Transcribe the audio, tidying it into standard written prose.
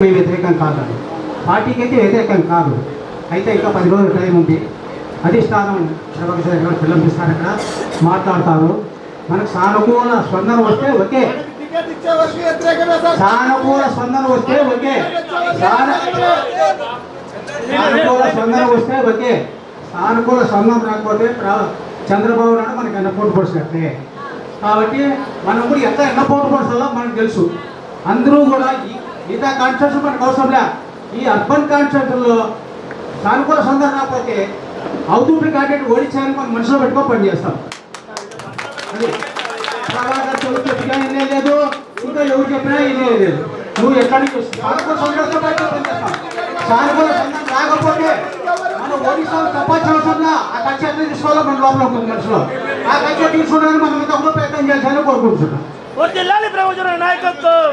మేము వ్యతిరేకం కాదండి, పార్టీకి అయితే వ్యతిరేకం కాదు. అయితే ఇంకా 10 రోజుల టైం ఉంది. అధిష్టానం ప్రభాకర్ గారు పిల్లలు అక్కడ మాట్లాడతారు. మనకు సానుకూల స్పందన వస్తే ఓకే, సానుకూల స్పందన వస్తే ఓకే, సానుకూల స్పందన వస్తే ఓకే. సానుకూల స్పందన రాకపోతే చంద్రబాబు నాయుడు మనకి ఎన్న పోటీ పొడిచినట్లే. కాబట్టి మనం కూడా ఎన్న పోటీ పొడిచాలో మనకు తెలుసు. అందరూ కూడా మిగతా కాన్స్టిట్యూషన్ మనకు అవసరం లే. ఈ అర్బన్ కాన్స్టిట్యూషన్లో సానుకూల స్పందన రాకపోతే అవుతుంటే కాబట్టి ఓడించాలని మనం మనసులో పెట్టుకో పని చేస్తాం. అది ప్రభాకర్ చెవులు చెప్పినా ఇన్నే లేదు, ఇంకా ఎవరు చెప్పినా ఇన్నే లేదు. నువ్వు ఎక్కడి నుంచి సానుకూల స్పందనతో పని చేస్తాం. సానుకూల స్పందన రాకపోతే మనం ఓడిస్తాం తప్పవసరంగా ఆ కక్ష తీసుకోవాలో మన లోపల ఉంటుంది మనసులో. ఆ కక్ష తీసుకోవడానికి మనం తప్పులో ప్రయత్నం చేయాలని కోరుకుంటున్నాం. నాయకత్వం